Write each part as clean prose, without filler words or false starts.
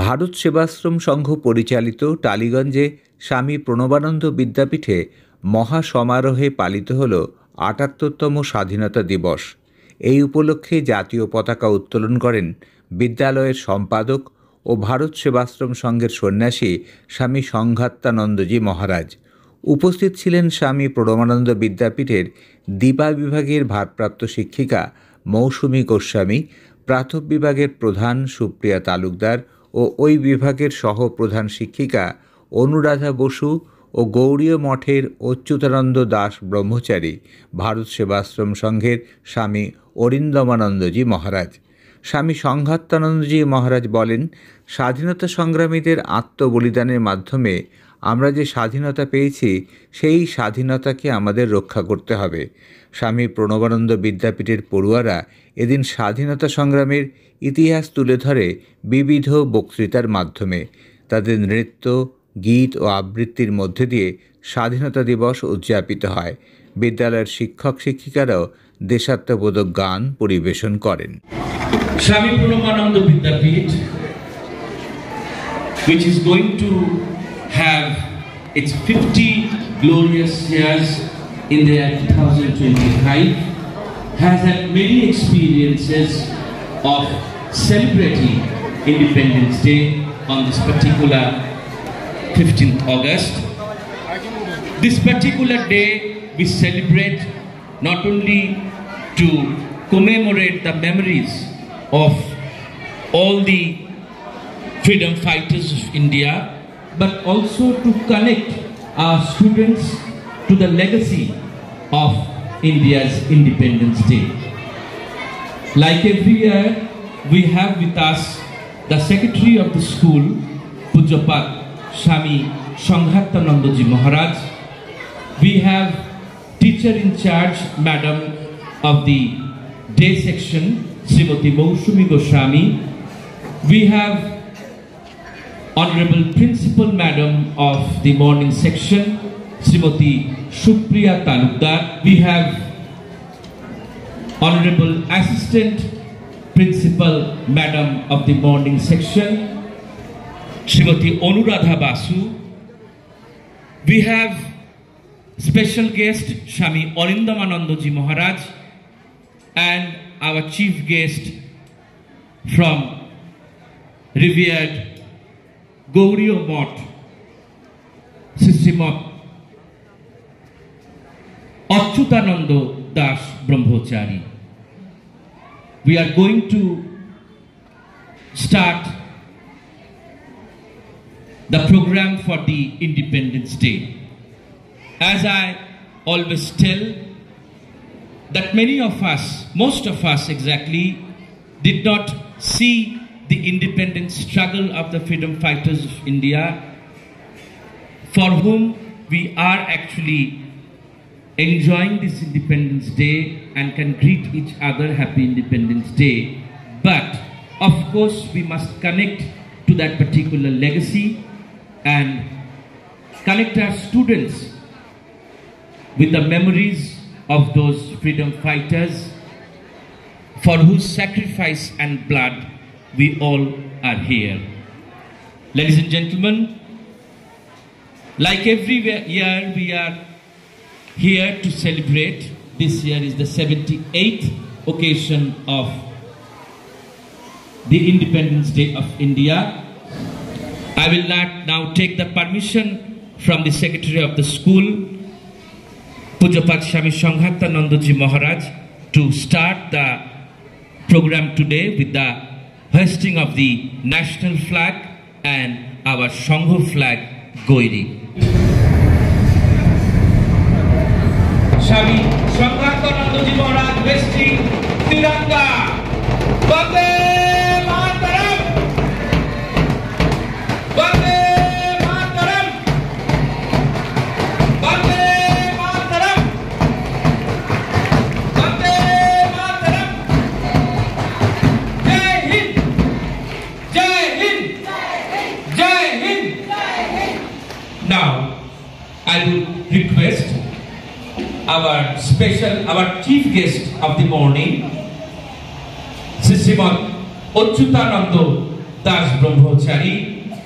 ভারত সেবাশ্রম সংঘ পরিচালিত টালিগঞ্জে স্বামী প্রণবানন্দ বিদ্যাপীঠে মহাসমারোহে পালিত হল ৭৮তম স্বাধীনতা দিবস। এই উপলক্ষে জাতীয় পতাকা উত্তোলন করেন বিদ্যালয়ের সম্পাদক ও ভারত সেবাশ্রম সংঘের সন্ন্যাসী স্বামী সংঘাত্তানন্দজি মহারাজ। উপস্থিত ছিলেন স্বামী প্রণবানন্দ বিদ্যাপীঠের দীপা বিভাগের ভারপ্রাপ্ত শিক্ষিকা মৌসুমী গোস্বামী, প্রাথমিক বিভাগের প্রধান সুপ্রিয়া তালুকদার ও ওই বিভাগের সহপ্রধান শিক্ষিকা অনুরাধা বসু ও গৌড়ীয় মঠের অচ্যুতানন্দ দাস ব্রহ্মচারী, ভারত সেবাশ্রম সংঘের স্বামী অরিন্দমানন্দজি মহারাজ। স্বামী সংঘাত্তানন্দজি মহারাজ বলেন, স্বাধীনতা সংগ্রামীদের আত্মবলিদানের মাধ্যমে আমরা যে স্বাধীনতা পেয়েছি সেই স্বাধীনতাকে আমাদের রক্ষা করতে হবে। স্বামী প্রণবানন্দ বিদ্যাপীঠের পড়ুয়ারা এদিন স্বাধীনতা সংগ্রামের ইতিহাস তুলে ধরে বিবিধ বক্তৃতার মাধ্যমে। তাদের নৃত্য, গীত ও আবৃত্তির মধ্যে দিয়ে স্বাধীনতা দিবস উদযাপিত হয়। বিদ্যালয়ের শিক্ষক শিক্ষিকারাও দেশাত্মবোধক গান পরিবেশন করেন। স্বামী প্রণবানন্দ বিদ্যাপীঠ, which is going to have its 50 glorious years in the year 2025, has had many experiences of celebrating Independence Day on this particular 15th August. This particular day we celebrate not only to commemorate the memories of all the freedom fighters of India, but also to connect our students to the legacy of India's Independence Day. Like every year, we have with us the Secretary of the school, Pujapat Swami Sanghattanandaji Maharaj. We have teacher in charge, Madam of the day section, Srimati Mousumi Goswami. We have Honorable Principal Madam of the morning section, Srimati Supriya Talukdar. We have Honorable Assistant Principal Madam of the morning section, Srimati Anuradha Basu. We have special guest Swami Arindamanandaji Maharaj and our chief guest from revered Gaudiya Moth, Srimad Achyutananda Das Brahmachari. We are going to start the program for the Independence Day. As I always tell, that many of us, most of us exactly, did not see the independence struggle of the freedom fighters of India, for whom we are actually enjoying this Independence Day and can greet each other Happy Independence Day. But of course we must connect to that particular legacy and connect our students with the memories of those freedom fighters for whose sacrifice and blood we all are here. Ladies and gentlemen, like every year we are here to celebrate. This year is the 78th occasion of the Independence Day of India. I will now take the permission from the Secretary of the school, Pujapat Swami Sanghattanandaji Maharaj, to start the program today with the hoisting of the national flag and our Sangho flag, Goiri. Swami Sanghattanandaji Maharaj hoisting Tiranga. Vande Mataram! Vande Mataram! Vande Mataram! Vande Mataram! Jai Hind! Jai Hind! Jai Hind! Now, I will request our chief guest of the morning, Srimad Achyutananda Das Brahmachari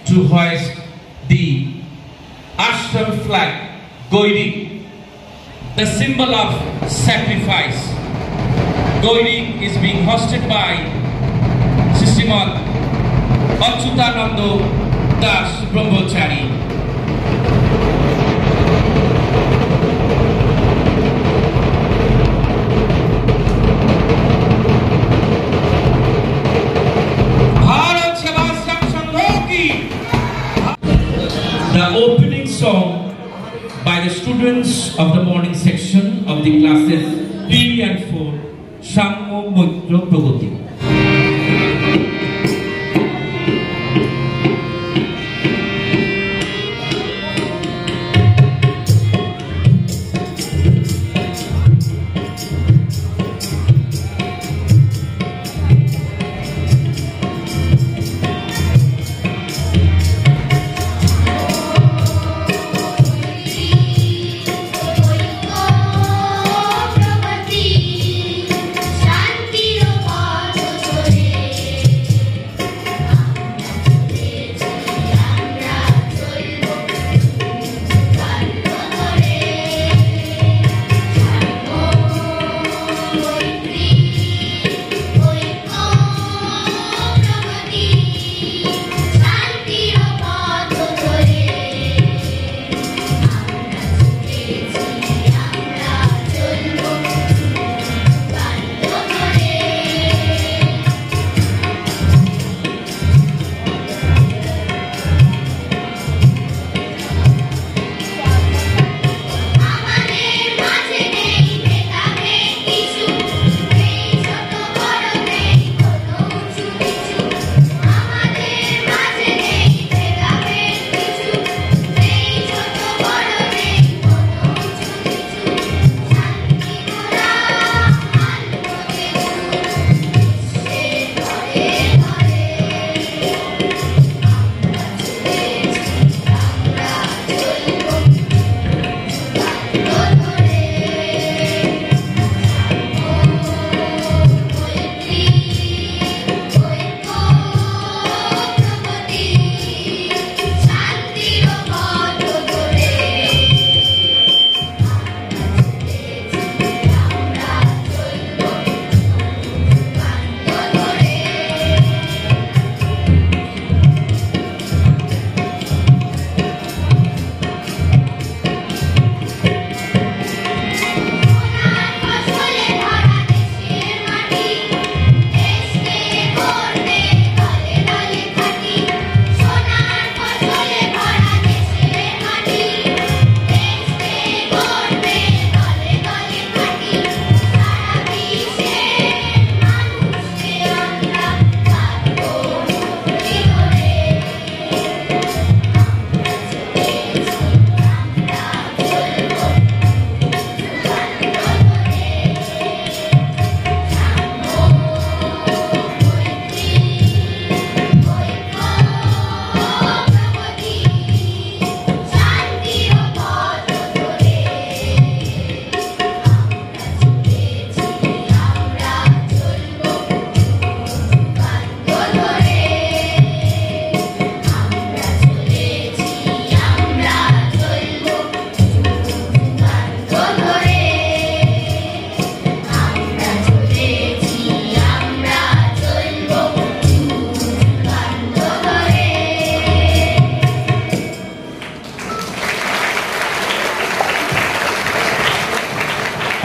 to hoist the ashram flag, Goiri, the symbol of sacrifice. Goiri is being hosted by Srimad Achyutananda Das Brahmachari. The opening song by the students of the morning section of the classes 3 and 4, Shammo Moitro Pragati.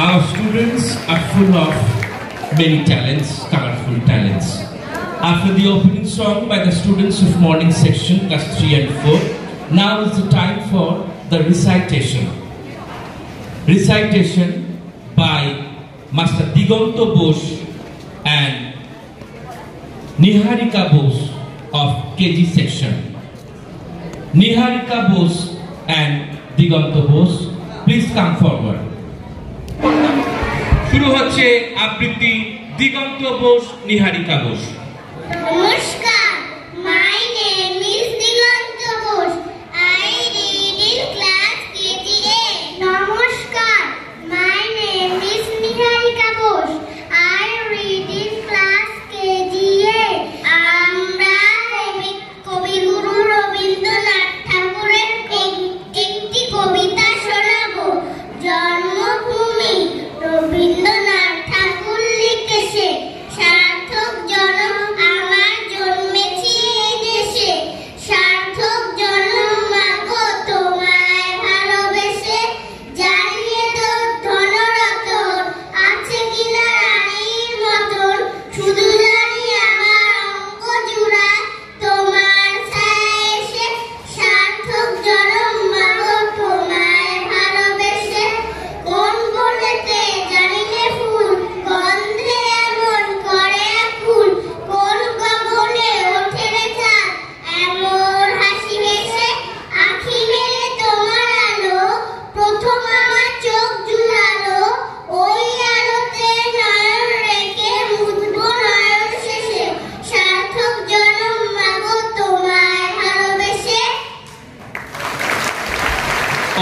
Our students are full of many talents, colorful talents. After the opening song by the students of morning section, class 3 and 4, now is the time for the recitation. Recitation by Master Digonto Bose and Niharika Bose of KG section. Niharika Bose and Digonto Bose, please come forward. শুরু হচ্ছে আবৃত্তি দিগন্ত বোস নিহারিকা বোস। নমস্কার, my name is Diganta Bose. I read in class KGA. নমস্কার, my name is Niharika Bose. I read in class KGA. আমরা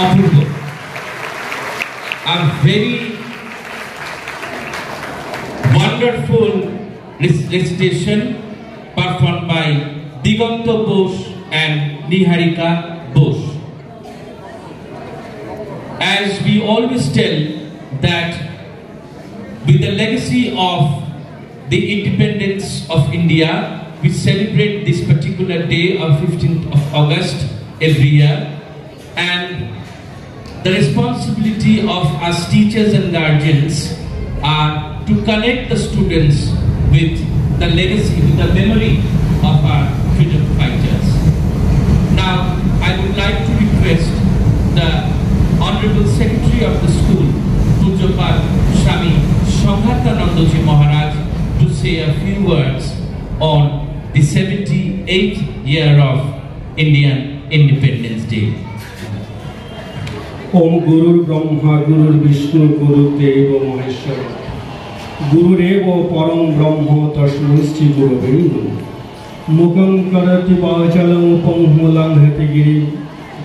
Apurva. A very wonderful recitation performed by Diganta Bose and Niharika Bose. As we always tell that with the legacy of the independence of India, we celebrate this particular day of 15th of August every year, and the responsibility of us teachers and guardians are to connect the students with the legacy, with the memory of our freedom fighters. Now, I would like to request the Honorable Secretary of the school, Pujyapad Swami Sanghatanandaji Maharaj, to say a few words on the 78th year of Indian Independence Day. Om Guru Brahma Guru Vishnu Guru Deva Maheshwara Guru Reva Param Brahma Tasmai Shri Gurave Namah Mukam Karati Vachalam Upamhulang Hatigiri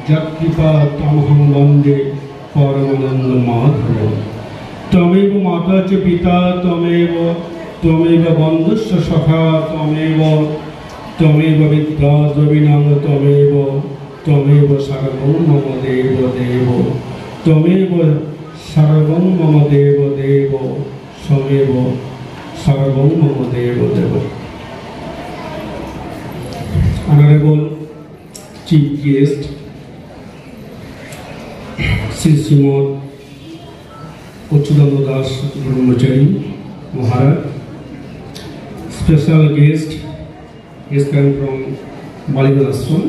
Jaktipa Tamham Vande Paramananda Madhava Tameva Mata Cha Pita Tameva Bandhusya Sakha Tameva Vidya Javinam Tameva Sarvam Mama Deva Devo Tameva Sarvam Mama Deva Devo Sameva Sarvam Mama Deva Devo. Honorable Chief Guest Sri Srimad Achyutananda Das Brahmachari Maharaj. Special guest is coming from Baligal Ashram,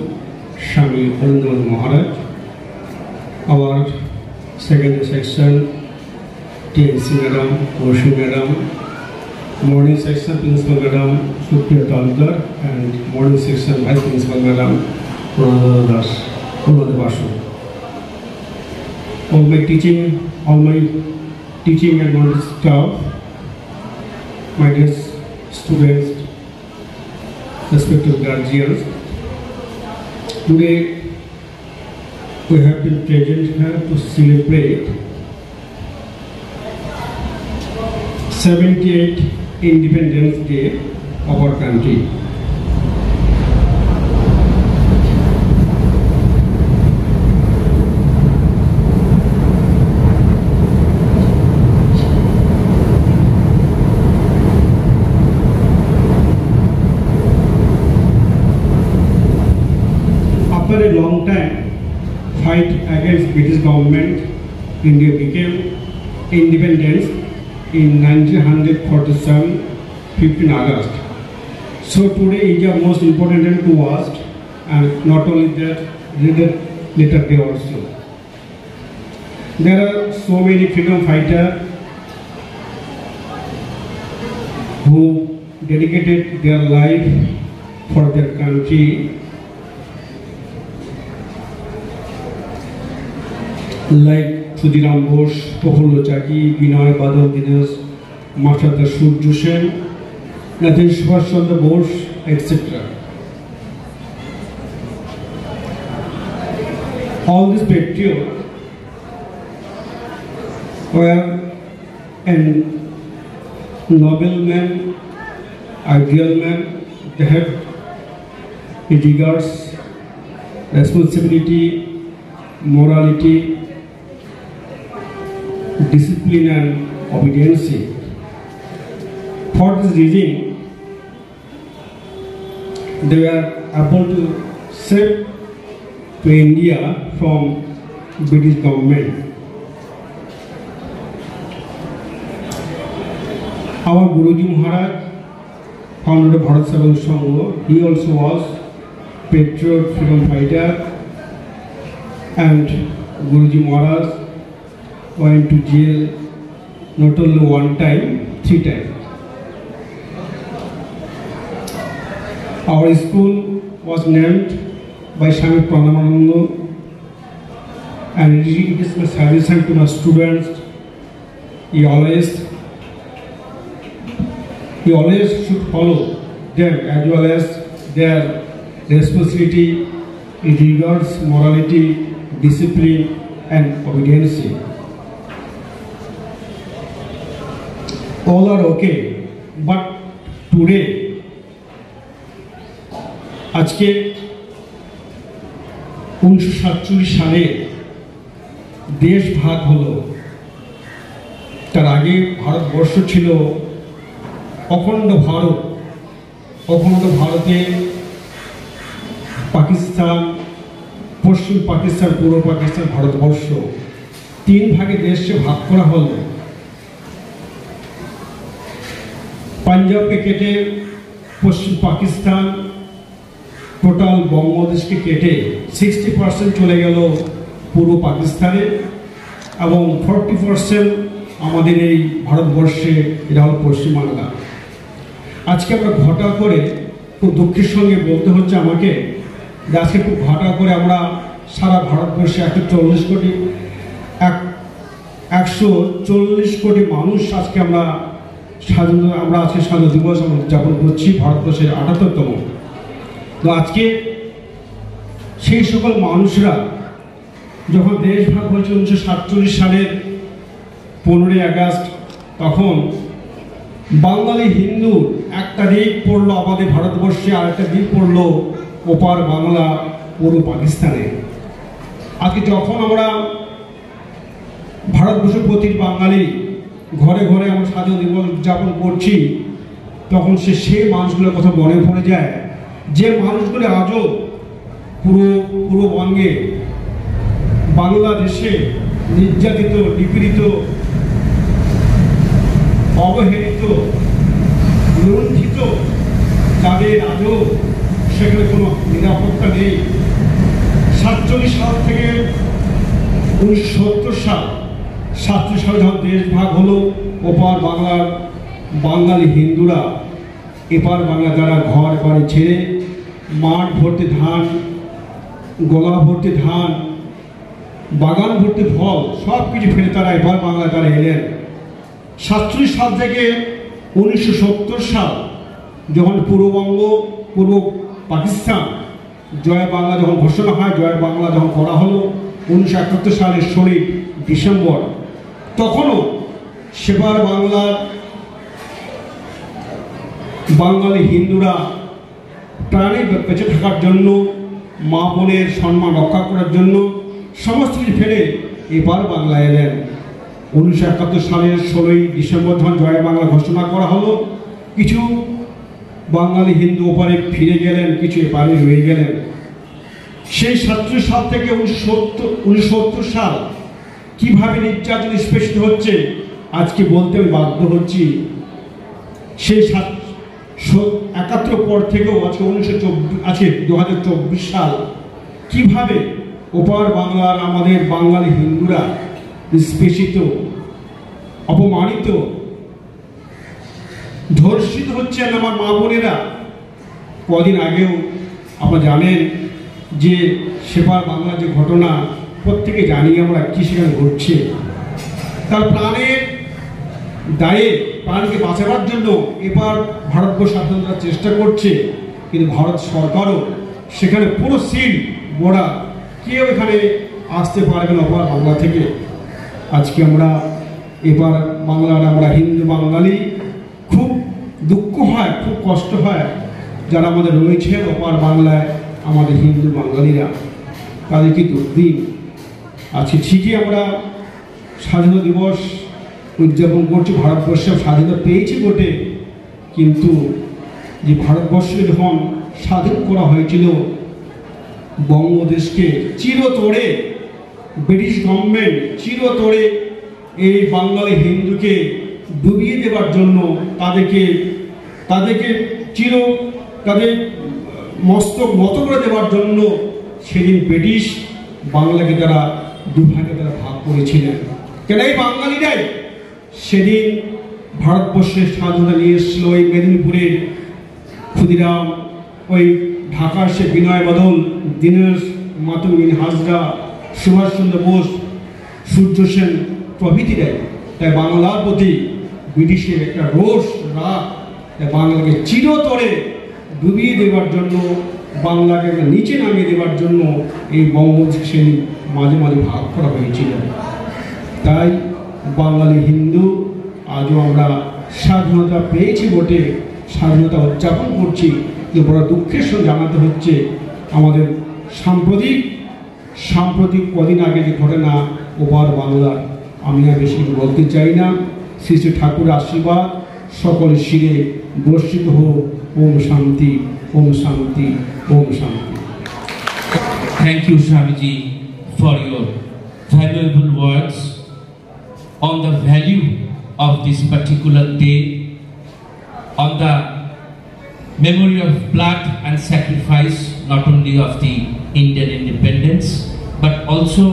Swami Arindam Maharaj. Our second section, TNC Madam, Oshu Madam, morning section Principal Madam Supriya Talkar, and morning section Vice Principal Madam Pranada Basu. All my teaching and knowledge staff, my dear students, respected guardians, today we have been present here to celebrate 78th Independence Day of our country. After a long time fight against British government, India became independent in 1947, 15 August. So today is the most important day to us, and not only that, later day also. There are so many freedom fighters who dedicated their life for their country, like Khudiram Bose, Prafullo Chaki, Binoy Badal Dinesh, Master Surya Sen, Netaji Subhash Chandra Bose, etc. All these patriots were a noble man, ideal man. They had regards, responsibility, morality, discipline and obedience. For this reason, they were able to save to India from British government. Our Guruji Maharaj, founder of Bharat Seva Sangha, he also was patriot, freedom fighter, and Guruji Maharaj went to jail not only one time, 3 times. Our school was named by Swami Pranavananda, and it is my suggestion to my students, he always should follow them as well as their responsibility in regards morality, discipline and obedience. All are okay, but today, আজকে 1947 সালে দেশ ভাগ হলো। তার আগে ভারতবর্ষ ছিল অখণ্ড ভারত। অখণ্ড ভারতে পাকিস্তান, পশ্চিম পাকিস্তান, পূর্ব পাকিস্তান, ভারতবর্ষ 3 ভাগে দেশকে ভাগ করা হলো। পাঞ্জাবকে কেটে পশ্চিম পাকিস্তান, টোটাল বাংলাদেশকে কেটে 60% চলে গেল পূর্ব পাকিস্তানে এবং 40% আমাদের এই ভারতবর্ষে, এটা হল পশ্চিমবাংলা। আজকে আমরা ঘটা করে, খুব দুঃখের সঙ্গে বলতে হচ্ছে আমাকে, যে আজকে খুব ঘটা করে আমরা সারা ভারতবর্ষে 140 কোটি মানুষ আজকে আমরা আজকে স্বাধীনতা দিবস আমরা উদযাপন করছি, ভারতবর্ষের 78তম। তো আজকে সেই সকল মানুষরা যখন দেশ ভাগ হয়েছে 1947 সালের 15ই আগস্ট, তখন বাঙালি হিন্দু একটা দিক পড়লো আমাদের ভারতবর্ষে, আর একটা দিক পড়লো ওপার বাংলা, পূর্ব পাকিস্তানে। আজকে যখন আমরা ভারতবর্ষের প্রতি বাঙালি ঘরে ঘরে আমরা স্বাধীনতা দিবস উদযাপন করছি, তখন সেই মানুষগুলোর কথা মনে পড়ে যায়, যে মানুষগুলো আজও পূর্ববঙ্গে, বাংলাদেশে নির্যাতিত, নিপীড়িত, অবহেলিত, লুণ্ঠিত, তাদের আজও সেখানে কোনো নিরাপত্তা নেই। 47 সাল থেকে 1970 সাল, 47 সালে যখন দেশ ভাগ হলো, ওপার বাংলার বাঙালি হিন্দুরা এপার বাংলা যারা ঘর বাড়ি ছেড়ে, মাঠ ভর্তি ধান, গলা ভর্তি ধান, বাগান ভর্তি ফল সব কিছু ফেলে তারা এপার বাংলা তারা এলেন। 47 সাল থেকে 1970 সাল যখন পূর্ববঙ্গ, পূর্ব পাকিস্তান জয় বাংলা যখন ঘোষণা হয়, জয় বাংলা যখন করা হলো 1971 সালের 16 ডিসেম্বর, তখনও সেবার বাংলার বাঙালি হিন্দুরা প্রাণে বেঁচে থাকার জন্য, মা বোনের সম্মান রক্ষা করার জন্য সমস্ত কিছু ফেলে এবার বাংলা এলেন। 1971 সালের 16 ডিসেম্বর যখন জয় বাংলা ঘোষণা করা হলো, কিছু বাঙালি হিন্দু ওপারে ফিরে গেলেন, কিছু এপারে রয়ে গেলেন। সেই 47 সাল থেকে 1970 সাল কিভাবে নির্যাতন নিষ্পেষিত হচ্ছে আজকে বলতে আমি বাধ্য হচ্ছি। সেই 71 পর থেকেও আজকে 2024 সাল কিভাবে ওপার বাংলার আমাদের বাঙালি হিন্দুরা নিষ্পেষিত, অপমানিত, ধর্ষিত হচ্ছেন আমার মা বোনেরা। কদিন আগেও আপনারা জানেন যে সেপার বাংলা যে ঘটনা, প্রত্যেকে জানি আমরা কি সেখানে ঘটছে। তার প্রাণের দায়ে, প্রাণকে বাঁচাবার জন্য এবার ভারতবর্ষ স্বাধীনতা চেষ্টা করছে, কিন্তু ভারত সরকারও সেখানে পুরো সিল মোড়া, কেউ এখানে আসতে পারবে না ওপার বাংলা থেকে। আজকে আমরা এবার বাংলার আমরা হিন্দু বাঙালি, খুব দুঃখ হয়, খুব কষ্ট হয় যারা আমাদের রয়েছেন ওপার বাংলায়, আমাদের হিন্দু বাঙালিরা, তাদের কি দুর্দিন। আজকে ঠিকই আমরা স্বাধীনতা দিবস উদযাপন করছি, ভারতবর্ষে স্বাধীনতা পেয়েছি বটে, কিন্তু যে ভারতবর্ষকে যখন স্বাধীন করা হয়েছিল, বঙ্গদেশকে চিরতরে ব্রিটিশ গভর্নমেন্ট চিরতরে এই বাঙালি হিন্দুকে ডুবিয়ে দেওয়ার জন্য, তাদেরকে তাদের মস্তক নত করে দেওয়ার জন্য সেদিন ব্রিটিশ বাংলাকে তারা দুভাগে তারা ভাগ করেছিলেন। কেন এই বাঙালিরাই সেদিন ভারতবর্ষের স্বাধীনতা নিয়ে এসেছিল। ওই মেদিনীপুরের ক্ষুদিরাম, ওই ঢাকার সে বিনয় বাদল, দীনেশ মাতঙ্গিনী হাজরা, সুভাষচন্দ্র বোস, সূর্য সেন প্রভৃতিরাই। তাই বাংলার প্রতি ব্রিটিশের একটা রোষ, রাগ, তাই বাংলাকে চিরতরে ডুবিয়ে দেওয়ার জন্য বাংলাকে নিচে নামিয়ে দেওয়ার জন্য এই বঙ্গবন্ধু শ্রেণী মাঝে মাঝে ভাগ করা হয়েছিল। তাই বাঙালি হিন্দু আজও আমরা স্বাধীনতা পেয়েছি বটে, স্বাধীনতা উদযাপন করছি, কিন্তু বড় দুঃখের সঙ্গে জানাতে হচ্ছে আমাদের সাম্প্রতিক কদিন আগে যে ঘটনা ওপার বাংলার, আমি আর বেশি বলতে চাই না। শ্রী শ্রী ঠাকুরের আশীর্বাদ সকলের শিরে বর্ষিত হোক। ওম শান্তি, ওম শান্তি, ওম শান্তি। Thank you, Swamiji, for your valuable words on the value of this particular day, on the memory of blood and sacrifice, not only of the Indian independence, but also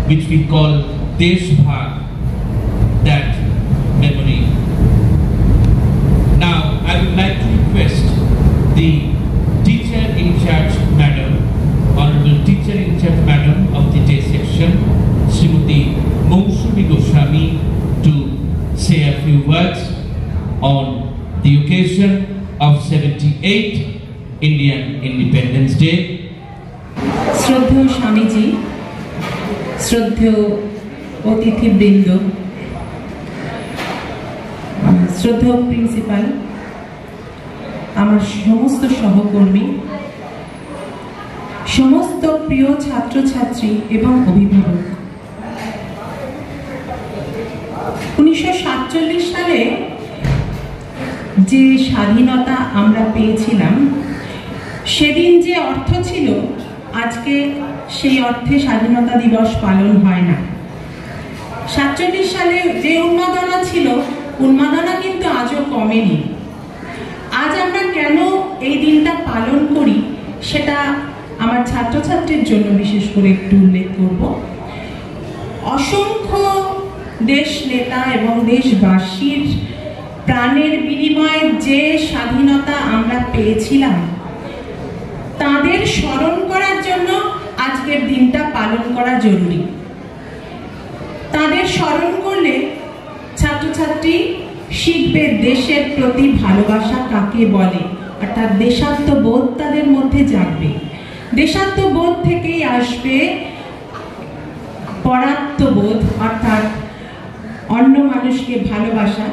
which we call Deshbhag, that memory. Now, I would like to request the teacher in charge madam, honorable teacher in charge madam of the day section, Srimati Mousumi Goswami, to say a few words on the occasion of 78th Indian Independence Day. শ্রদ্ধেয় স্বামীজি, শ্রদ্ধেয় অতিথিবৃন্দ, শ্রদ্ধেয় principal, আমার সমস্ত সহকর্মী, সমস্ত প্রিয় ছাত্রছাত্রী এবং অভিভাবক, 1947 সালে যে স্বাধীনতা আমরা পেয়েছিলাম, সেদিন যে অর্থ ছিল, আজকে সেই অর্থে স্বাধীনতা দিবস পালন হয় না। 47 সালে যে উন্মাদনা ছিল, উন্মাদনা কিন্তু আজও কমেনি। আজ আমরা কেন এই দিনটা পালন করি, সেটা আমার ছাত্রছাত্রীর জন্য বিশেষ করে একটু উল্লেখ করব। অসংখ্য দেশ নেতা এবং দেশবাসীর প্রাণের বিনিময়ে যে স্বাধীনতা আমরা পেয়েছিলাম, তাদের স্মরণ করার জন্য আজকের দিনটা পালন করা জরুরি। তাদের স্মরণ করলে ছাত্রছাত্রী শিখবে দেশের প্রতি ভালোবাসা কাকে বলে, অর্থাৎ দেশাত্মবোধ তাদের মধ্যে জাগবে। দেশাত্মবোধ থেকেই আসবে পরাত্মবোধ, অর্থাৎ অন্য মানুষকে ভালোবাসা,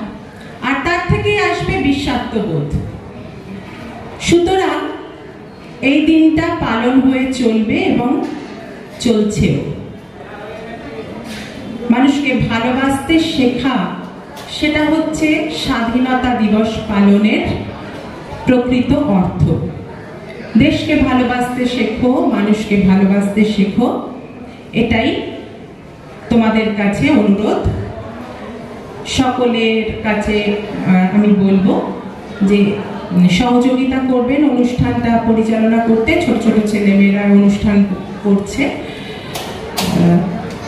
আর তার থেকেই আসবে বিশ্বাত্মবোধ। সুতরাং এই দিনটা পালন হয়ে চলবে এবং চলছেও। মানুষকে ভালোবাসতে শেখা, সেটা হচ্ছে স্বাধীনতা দিবস পালনের প্রকৃত অর্থ। দেশকে ভালোবাসতে শেখো, মানুষকে ভালোবাসতে শেখো, এটাই তোমাদের কাছে অনুরোধ। সকলের কাছে আমি বলবো যে সহযোগিতা করবেন অনুষ্ঠানটা পরিচালনা করতে। ছোট ছোট ছেলেমেয়েরা অনুষ্ঠান করছে।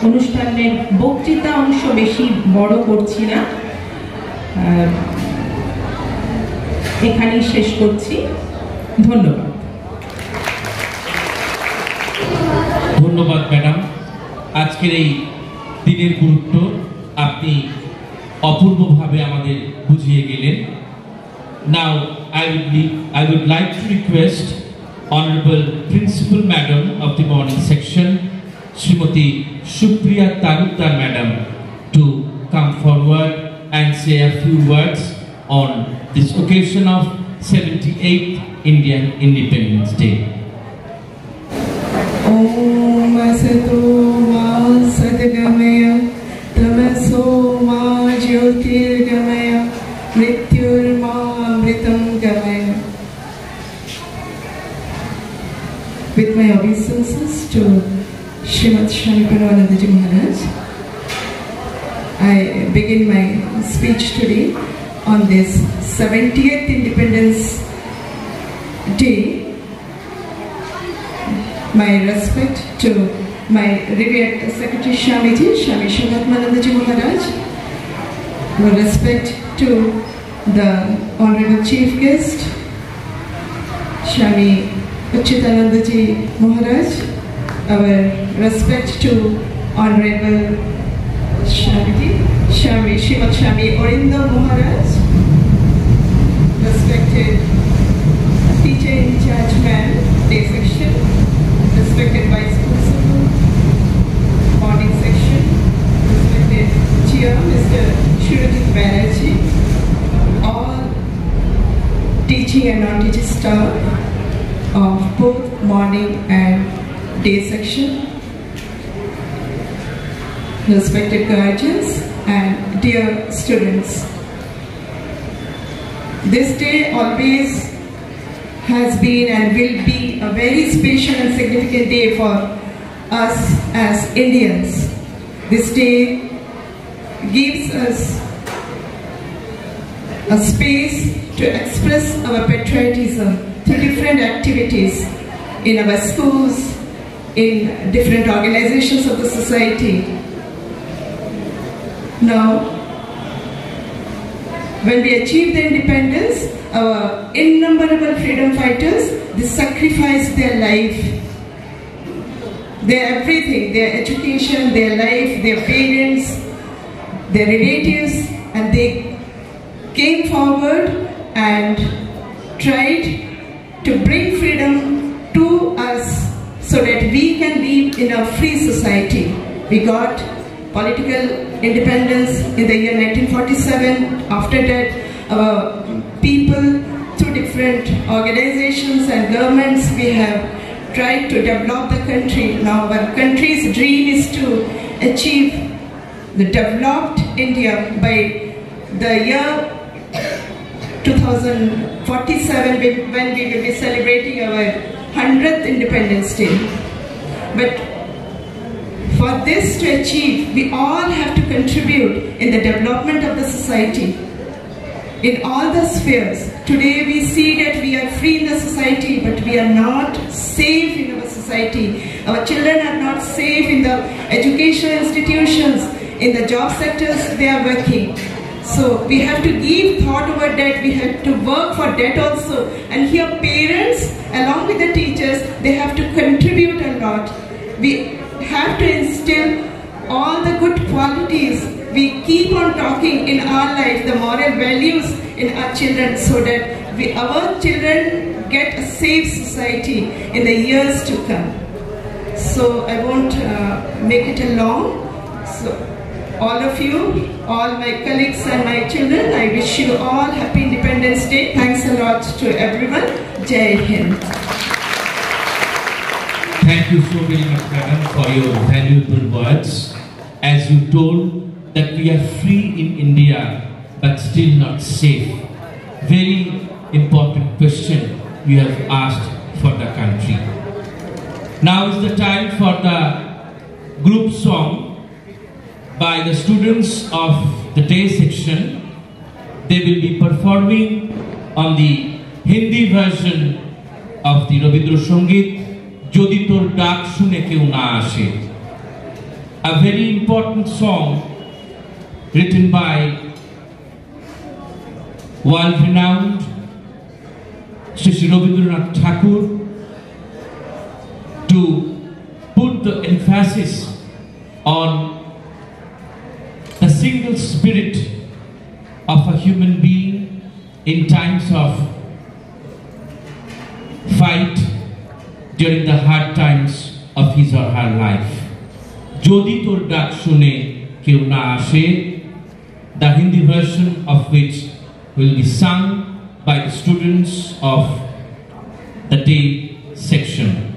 অনুষ্ঠানের বক্তৃতা অংশ বেশি বড় করছি না, এখানেই শেষ করছি। ধন্যবাদ। ধন্যবাদ ম্যাডাম, আজকের এই দিনের গুরুত্ব আপনি অপূর্বভাবে আমাদের বুঝিয়ে গেলেন। Now I would like to request Honorable Principal Madam of the morning section, Srimati Supriya Talukdar Madam, to come forward and say a few words on this occasion of 78th Indian Independence Day. Om Asato Ma Sadgamaya Tamaso Ma Jyotirgamaya Mrityurma Amritam Gamaya. With my obeisances to Srimad Swami Pranavanandaji Maharaj, I begin my speech today on this 70th Independence Day. My respect to my revered Secretary Swamiji, Swami Shivatmanandaji Maharaj. My respect to the Honorable Chief Guest, Swami Uchitanandaji Maharaj. Our respect to Honorable Swamiji, Swami Srimad Swami Aurindam Maharaj. Respected teacher Day in Charge Man, Day Section, respected Vice Principal, Morning Section, respected Chair, Mr. Shurajit Banerjee, all teaching and non-teaching staff of both morning and day section, respected guardians and dear students. This day always has been and will be a very special and significant day for us as Indians. This day gives us a space to express our patriotism through different activities in our schools, in different organizations of the society. Now, when we achieved the independence, our innumerable freedom fighters, they sacrificed their life, their everything, their education, their life, their parents, their relatives, and they came forward and tried to bring freedom to us so that we can live in a free society. We got political independence in the year 1947. After that, our people, through different organizations and governments, we have tried to develop the country. Now our country's dream is to achieve the developed India by the year 2047, when we will be celebrating our 100th Independence Day. But for this to achieve, we all have to contribute in the development of the society, in all the spheres. Today we see that we are free in the society, but we are not safe in our society. Our children are not safe in the educational institutions, in the job sectors they are working. So we have to give thought over that, we have to work for that also. And here parents, along with the teachers, they have to contribute a lot. We have to instill all the good qualities. We keep on talking in our life, the moral values in our children, so that our children get a safe society in the years to come. So I won't make it a long. So all of you, all my colleagues and my children, I wish you all Happy Independence Day. Thanks a lot to everyone. Jai Hind. Thank you so very much, madam, for your valuable words. As you told that we are free in India, but still not safe. Very important question you have asked for the country. Now is the time for the group song by the students of the day section. They will be performing on the Hindi version of the Rabindra Sangeet, Jodi Tor Dak Shune Keu Na Ashe. A very important song written by world-renowned Shri Rabindranath Tagore to put the emphasis on the single spirit of a human being in times of fight during the hard times of his or her life. Jodi Tor Dak Shune Keu Na Ashe, the Hindi version of which will be sung by the students of the day section.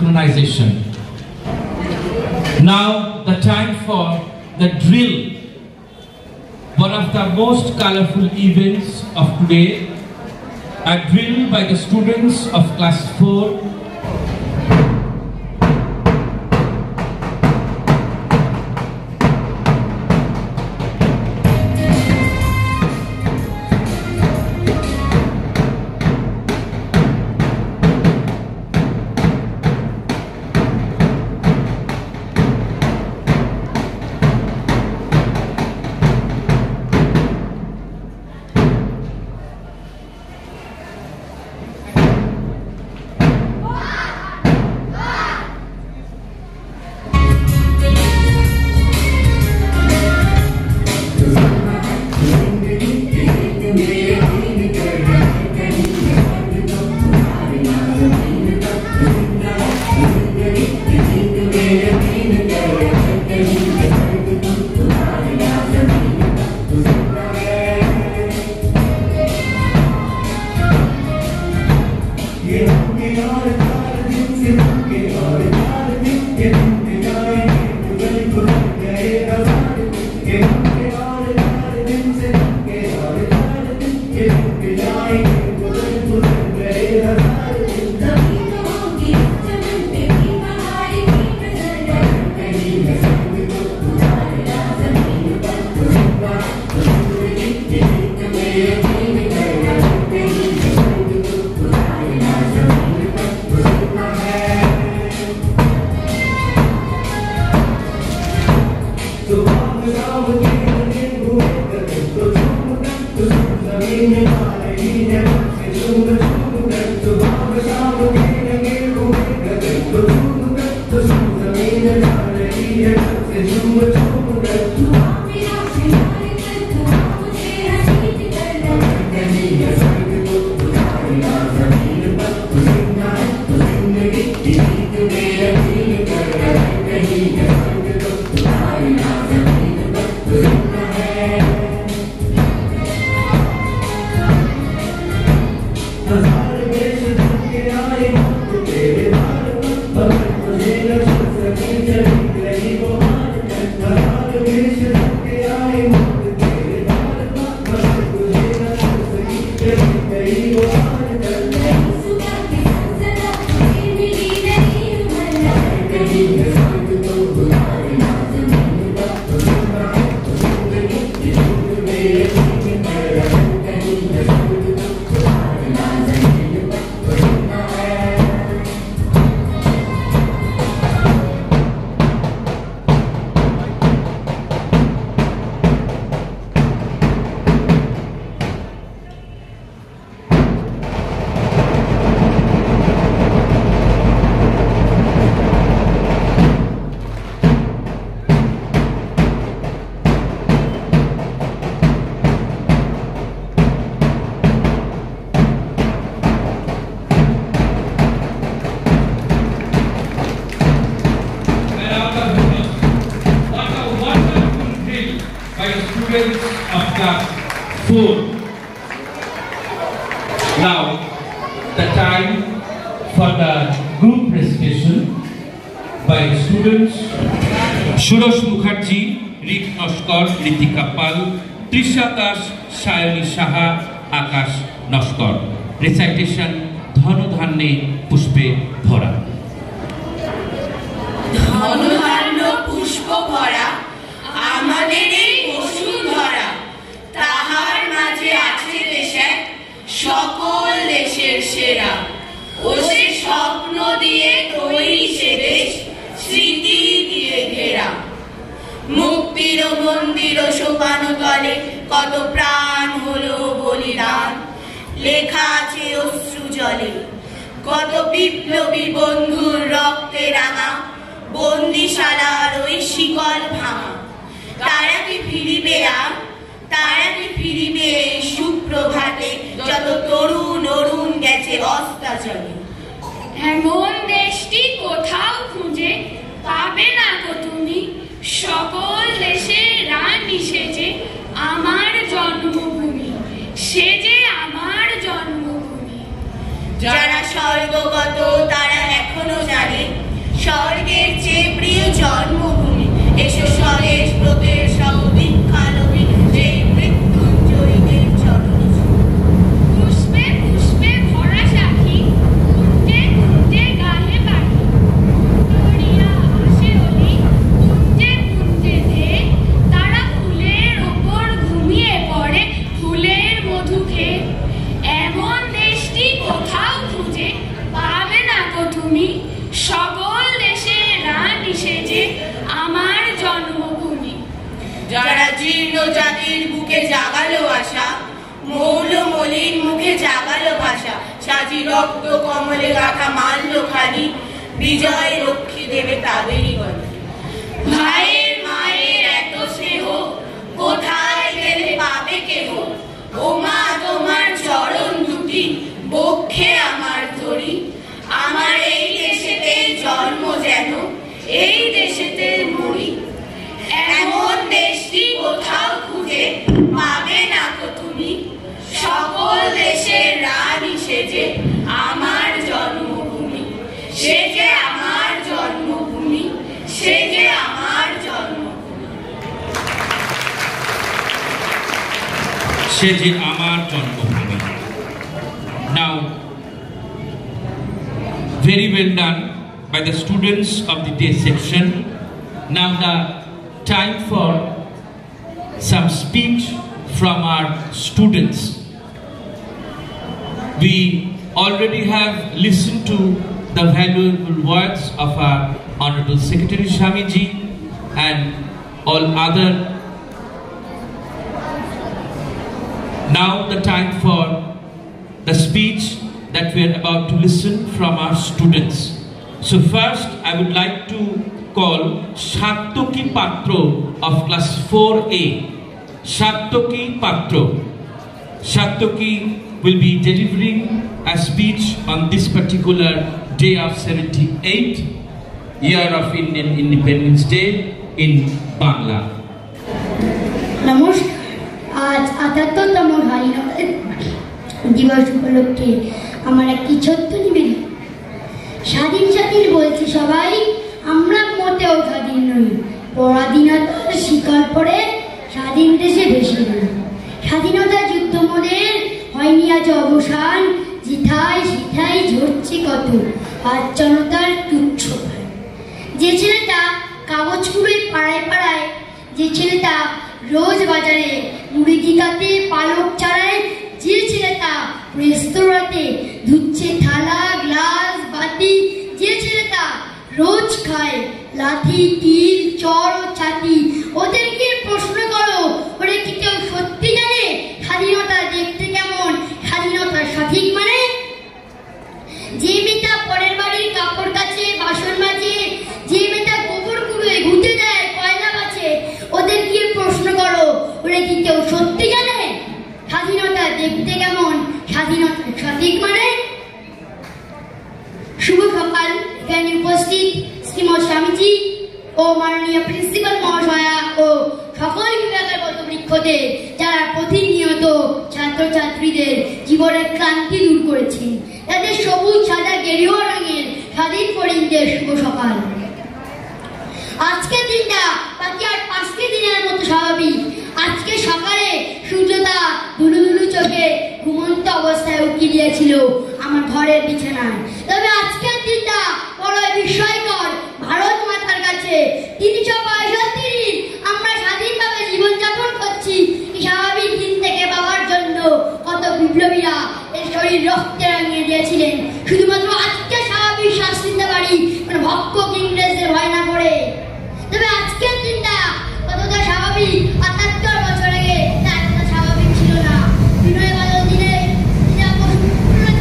synchronization. Now the time for the drill, one of the most colorful events of today, a drill by the students of class 4. Now, the time for the group recitation by students Surosh Mukherjee, Rik Noskor, Ritika Pal, Trisha Das, Shayani Shaha, Akash Noskor. Recitation Dhanodhanne Pushpe Bhora. ধনধান্য পুষ্প ভরা আমাদের এই বসুন্ধরা, তাহার মাঝে আছে দেশ এক সকল দেশের সেরা। ও সে স্বপ্ন দিয়ে তৈরি সে দেশ, স্মৃতি দিয়ে ঘেরা। মুক্তির মন্দির সোপান তলে কত প্রাণ হলো বলিদান, লেখা আছে অশ্রু জলে কত বিপ্লবী বন্ধুর রক্তে রাঙা, বন্দিশালার ওই শিকল ভাঙা। তারা কি ফিরিবে আর, তারা কি ফিরিবে এই সুপ্রভাতে, যত তরুণ অরুণ গেছে অস্তাচলে। এমন দেশটি কোথাও খুঁজে পাবে না গো তুমি, সকল দেশের রানী সেজে আমার জন্মভূমি, সেজে আমার জন্মভূমি। যারা স্বর্গগত তারা এখনো জানে স্বর্গের চেয়ে প্রিয় জন্মভূমি, এসো স্বরেশ ব্রতের সহ দীক্ষানবী যেই মৃত্যুঞ্জয়ীদের চরণ। পুষ্পে পুষ্পে ভরা সাখী, কুঞ্জে কুঞ্জে গাহে পাখি, দরিয়া আসে অলি, কুঞ্জে কুঞ্জে ধে, তারা ফুলের ওপর ঘুমিয়ে পড়ে ফুলের মধু খেয়ে। এমন দেশটি কোথাও খুঁজে পাবে না কো তুমি, সকল দেশের রানী সেজে আমার জন্মভূমি। যারা জীর্ণ জাতির বুকে জাগালো আশা, মৌল মলিন মুখে জাগালো ভাষা, সাজি রক্ত কমলে গাথা মাল্য খানি, বিজয় রক্ষী দেবে তাদেরই গণে। ভাইয়ের মায়ের এত স্নেহ কোথায় গেলে পাবে কেহ, ও মা তোমার চরণ দুটি বক্ষে আমার ধরি, আমার এই দেশেতে জন্ম যেন এই দেশেতে মরি। এমন দেশটি কোথাও খুঁজে পাবে না কো তুমি, সকল দেশের রানী সেজে আমার জন্মভূমি, সেজে আমার জন্মভূমি, সেজে আমার জন্মভূমি। সেজে আমার জন্মভূমি। Now, very well done by the students of the day section. Now the time for some speech from our students. We already have listened to the valuable words of our Honorable Secretary Swamiji and all other. Now the time for the speech that we are about to listen from our students. So first I would like to call Shattoki Patro of class 4A. Shattoki Patro. Shattoki will be delivering a speech on this particular day of 78, year of Indian Independence Day in Bangla. নমস্কার, আজ ৭৮তম স্বাধীনতা দিবস উপলক্ষে আমার একটি ছোট্ট নিবেদন। স্বাধীন স্বাধীন বলছি সবাই, আমরা মোটেও স্বাধীন নই, পরাধীনতার শিকল পরে স্বাধীন দেশে ভেসে নই। স্বাধীনতা যুদ্ধ মোদের হয়নি আজ অবসান, জিথায় সিথায় ঝরছে কত আচ্ছন্নতার তুচ্ছ ভার। যে ছেলেটা কাগজ কুড়োয় পাড়ায় পাড়ায়, যে ছেলেটা রোজ বাজারে মুড়ি কাতে পালক চালায়, যে ছেলেটা রেস্তোরাঁতে ধুচ্ছে থালা গ্লাস বাটি, যে ছেলেটা রোজ খায় লাঠি কিল চর ও ছাতি, ওদেরকে প্রশ্ন করো, ওরা কি কেউ সত্যি জানে স্বাধীনতা দেখতে কেমন, স্বাধীনতা সঠিক মানে? যে মেয়েটা পরের বাড়ির কাপড় কাচে বাসন মাজে, যে মেয়েটা গোবর কুড়োয় ঘুঁটে দেয় কয়লা বাঁচে, ওদের গিয়ে প্রশ্ন করো, ওরা কি কেউ সত্যি জানে স্বাধীনতা দেখতে কেমন, স্বাধীনতা সঠিক মানে? শুভ সকাল। এখানে উপস্থিত শ্রীমৎ স্বামীজি ও মাননীয় প্রিন্সিপাল মহাশয়া ও সকল বিভাগের বৃক্ষদের, যারা প্রতিনিয়ত ছাত্রছাত্রীদের জীবনের ক্লান্তি দূর করেছেন, তাদের সবুজ সাদা গেরুয়া রঙের স্বাধীন পরিণীদের শুভ সকাল। আজকের দিনটা বাকি আর 5টি দিনের মতো স্বাভাবিক। আজকে সকালে সূর্যটা ধুলু ধুলু চোখে ঘুমন্ত অবস্থায় উকি দিয়েছিল আমার ঘরের বিছানায়। তবে আজকের দিনটা বড় বিস্ময়কর ভারত মাতার কাছে। 365 দিন আমরা স্বাধীনভাবে জীবনযাপন করছি। এই স্বাভাবিক দিন থেকে পাওয়ার জন্য কত বিপ্লবীরা এর শরীর রক্তে রাঙিয়ে দিয়েছিলেন, শুধুমাত্র আজকে স্বাভাবিক শ্বাস নিতে পারি মানে ভক্ষক ইংরেজদের ভয় না করে। তবে আজকের দিনটা কতটা স্বাভাবিক ৭৮ বছর আগে তা এতটা স্বাভাবিক ছিল না। বিনয় বাদল দিনে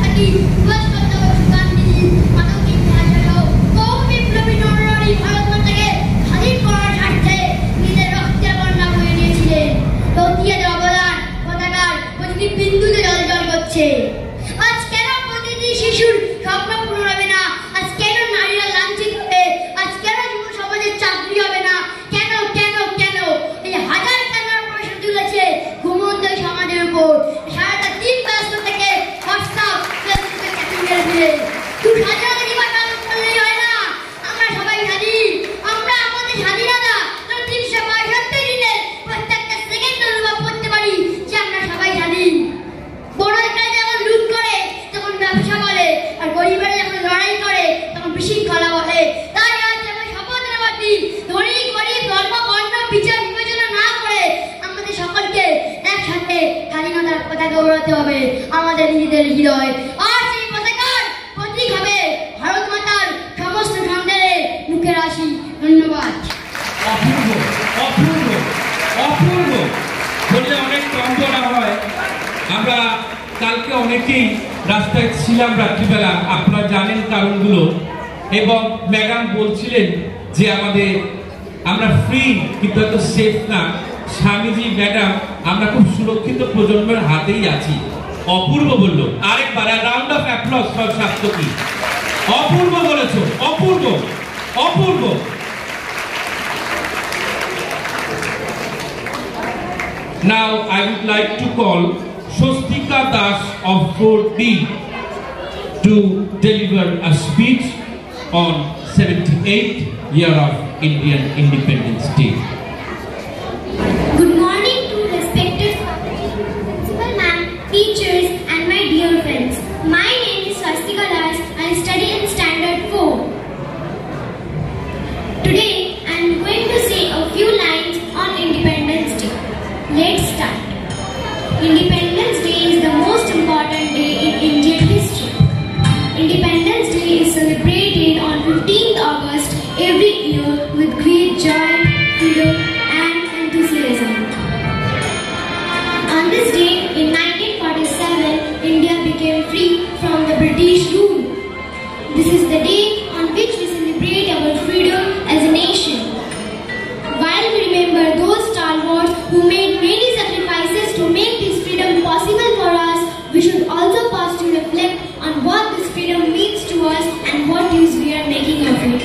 থাকি সুভাষচন্দ্র বসু গান্ধীজি মানবিক বিপ্লবী নরনারী ভারত মাতাকে স্বাধীন দৌড়াতে হবে আমাদের নিজেদের হৃদয়, আর সেই পতাকার প্রতীক হবে ভারত মাতার সমস্ত সন্তানের মুখের হাসি। ধন্যবাদ। অপূর্ব অপূর্ব অপূর্ব, বললে অনেক কম বলা হয়। আমরা কালকে অনেকেই রাস্তায় ছিলাম রাত্রিবেলা, আপনারা জানেন কারণগুলো, এবং ম্যাডাম বলছিলেন যে আমরা ফ্রি কিন্তু এত সেফ না। স্বামীজি ম্যাডাম আমরা খুব সুরক্ষিত প্রজন্মের হাতেই আছি। অপূর্ব বললো, আরেকবার round of applause for Shastri. অপূর্ব বলেছো, অপূর্ব অপূর্ব। Now I would like to call Swastika Das of 4D to deliver a speech on 78th year of Indian Independence Day. Good morning to respected principal ma'am, teachers and my dear friends. My name is Swastika Das. I study in Standard 4. Today I am going to say a few lines on Independence Day. Let's start. Independence Day is the most important day in Indian history. Independence Day is celebrated on 15th August every year with great joy, freedom and enthusiasm. On this day in 1947, India became free from the British rule. This is the day on which we celebrate our freedom as a nation. While we remember those stalwarts who made many sacrifices to make this freedom possible for us, we should also pause to reflect on what this freedom means to us and what use we are making of it.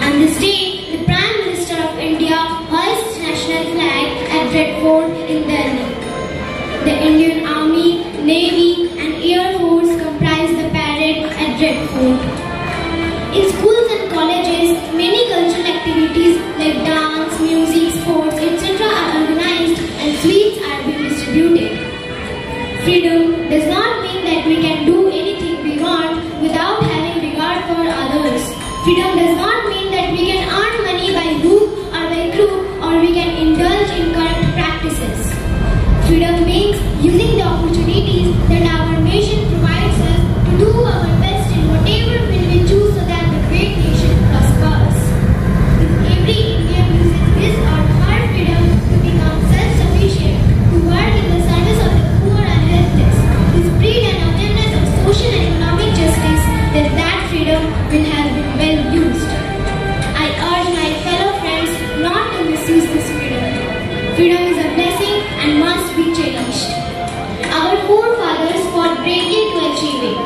On this day, the Prime Minister of India hoists national flag at Red Fort in Delhi. The Indian Army, Navy and Air Force comprise the parade at Red Fort. In schools and colleges, many cultural activities like dance, music, sports, etc. are organized and sweets are being distributed. Freedom does not mean that we can do anything we want without having regard for others. Freedom does not mean that we can earn money by hook or by crook, or we can indulge in corrupt practices. Freedom means using the opportunities that our nation provides us to do our best in whatever field we choose so that the great nation prospers. If every Indian uses his or her freedom to become self-sufficient, to work in the service of the poor and helpless, to spread an awareness of social and economic justice, then that freedom will have been well used. I urge my fellow friends not to misuse this freedom. Freedom is a blessing and must be cherished. Our forefathers fought bravely to achieve it.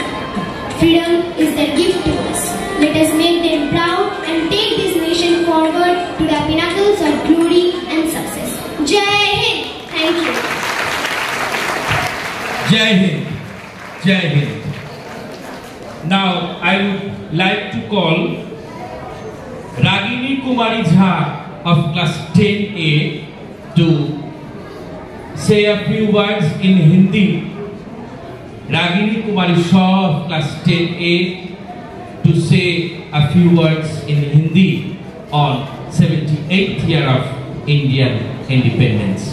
Freedom is their gift to us. Let us make them proud and take this nation forward to the pinnacles of glory and success. Jai Hind! Thank you. Jai Hind. Jai Hind. Now I would like to call Ragini Kumari Jha of class 10A to say a few words in Hindi. Ragini Kumari Shaw of class 10A to say a few words in Hindi on 78th year of Indian independence.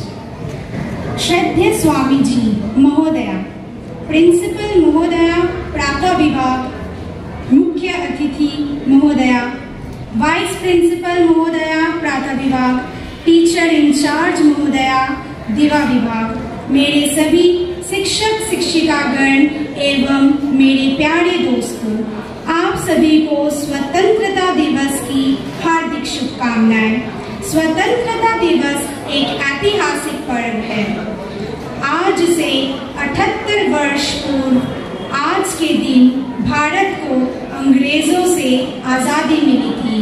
श्रद्धेय स्वामी जी महोदया, principal महोदया, प्रातः विभाग, मुख्य अतिथि महोदया, vice principal महोदया, प्रातः विभाग, टीचर इंचार्ज महोदया, दिवा विभाग, मेरे सभी शिक्षक शिक्षिकागण एवं मेरे प्यारे दोस्तों, आप सभी को स्वतंत्रता दिवस की हार्दिक शुभकामनाएं। स्वतंत्रता दिवस एक ऐतिहासिक पर्व है। आज से 78 वर्ष पूर्व आज के दिन भारत को अंग्रेजों से आजादी मिली थी।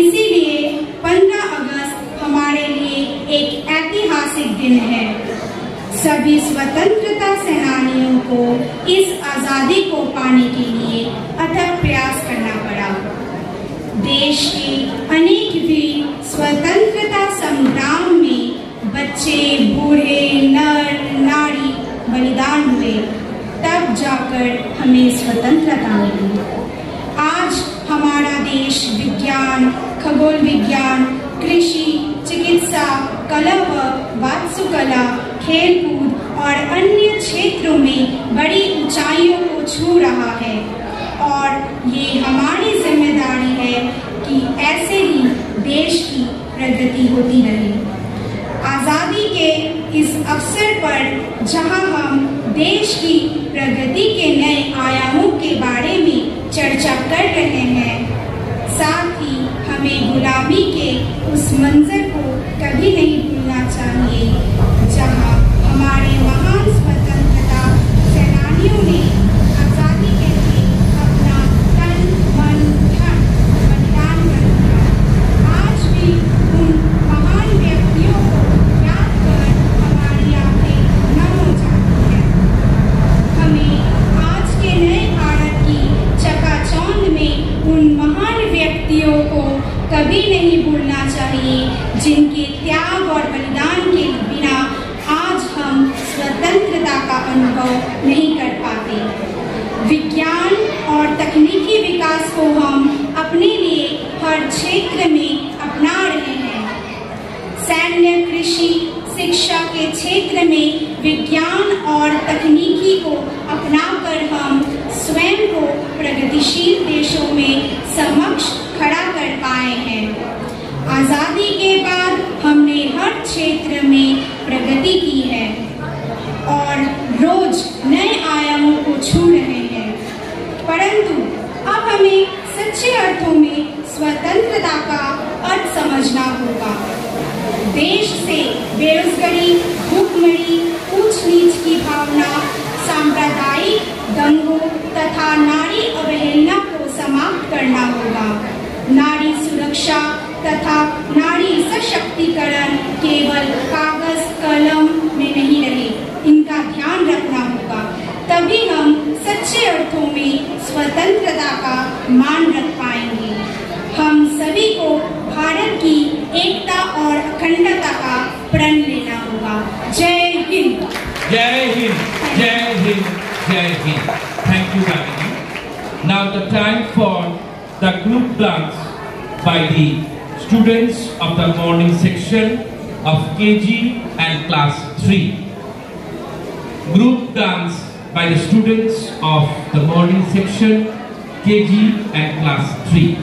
इसीलिए 15 अगस्त हमारे लिए एक ऐतिहासिक दिन है। सभी स्वतंत्रता सेनानियों को इस आजादी को पाने के लिए अथक प्रयास करना पड़ा। देश के अनेक वीर स्वतंत्रता संग्राम में बच्चे, बूढ़े, नर नारी बलिदान हुए, तब जाकर हमें स्वतंत्रता मिली। आज हमारा देश विज्ञान, खगोल विज्ञान, कृषि, चिकित्सा, कला व वास्तुकला, खेलकूद और अन्य क्षेत्रों में बड़ी ऊंचाइयों को छू रहा है और ये हमारी जिम्मेदारी है कि ऐसे ही देश की प्रगति होती रहे। आज़ादी के इस अवसर पर जहां हम देश की प्रगति के नए आयामों के बारे में चर्चा कर रहे हैं, साथ ही हमें गुलामी के उस मंजर को कभी नहीं भूलना चाहिए जहां हमारे महान स्वतंत्रता सेनानियों ने आज़ादी के लिए अपना तन मन धन बलिदान कर दिया। आज भी उन महान व्यक्तियों को याद कर हमारी आंखें नम हो जाती हैं। हमें आज के नए भारत की चकाचौंध में उन महान व्यक्तियों को कभी नहीं भूलना चाहिए जिनके त्याग और बलिदान के बिना आज हम स्वतंत्रता का अनुभव नहीं कर पाते। विज्ञान और तकनीकी विकास को हम अपने लिए हर क्षेत्र में अपना रहे हैं। सैन्य, कृषि, शिक्षा के क्षेत्र में विज्ञान और तकनीकी को अपनाकर हम स्वयं को प्रगतिशील देशों में समक्ष खड़ा कर पाए हैं। आज़ादी के बाद हमने हर क्षेत्र में प्रगति की है और रोज नए आयामों को छू रहे हैं, परंतु अब हमें सच्चे अर्थों में स्वतंत्रता का अर्थ समझना होगा। देश से बेरोजगारी, भूखमरी, ऊंच नीच की भावना, सांप्रदायिक दंगों तथा नारी अवहेलना को समाप्त करना होगा। नारी सुरक्षा तथा नारी सशक्तिकरण केवल कागज कलम में नहीं रहे, इनका ध्यान रखना होगा। तभी हम सच्चे अर्थों में स्वतंत्रता का मान रख पाएंगे। हम सभी को भारत की एकता और अखंडता का प्रण लेना होगा। जय हिंद। जय हिंद, जय हिंद, जय Hind. Thank you, Bhavini. Now the time for the group dance by the students of the morning section of KG and class 3. Group dance by the students of the morning section KG and class 3.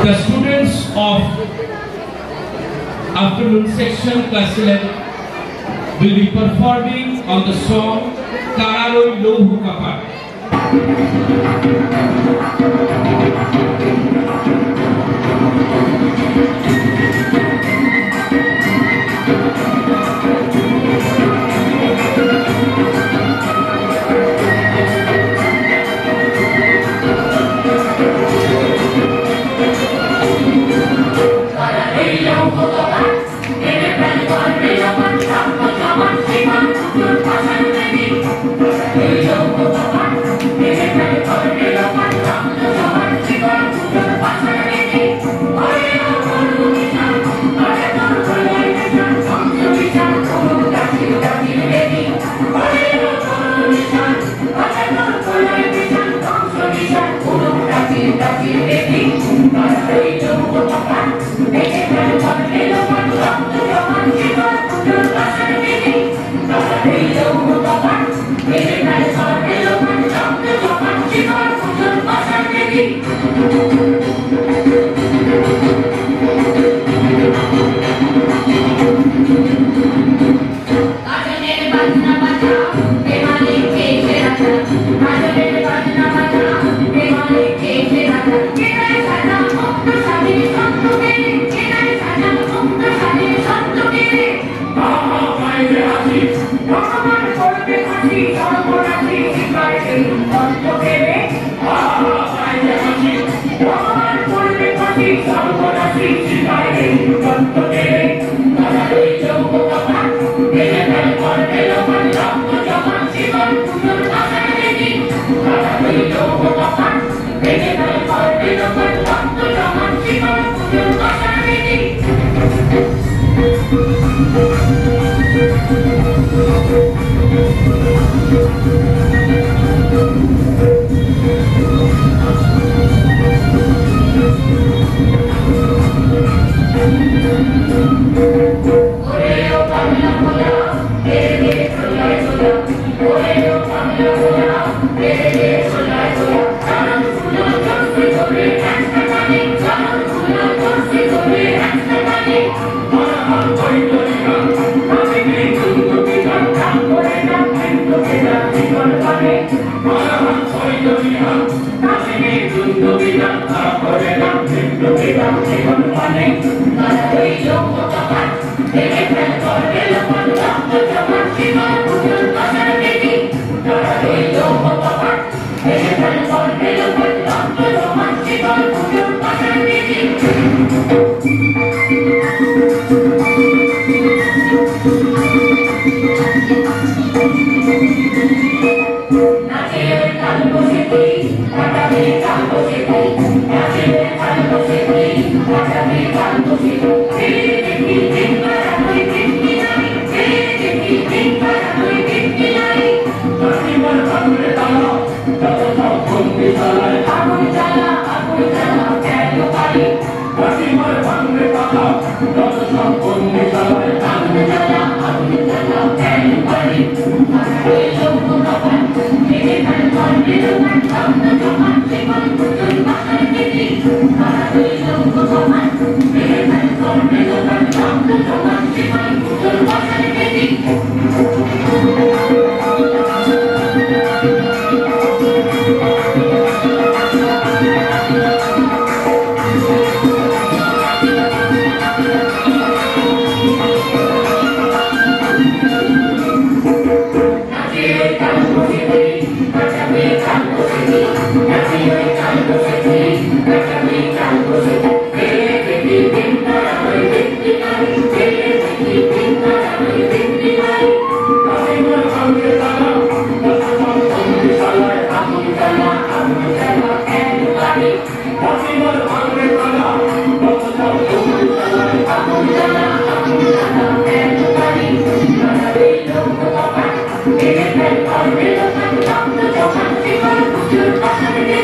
The students of afternoon section class 11 will be performing on the song Kararoi Louhu Kapar.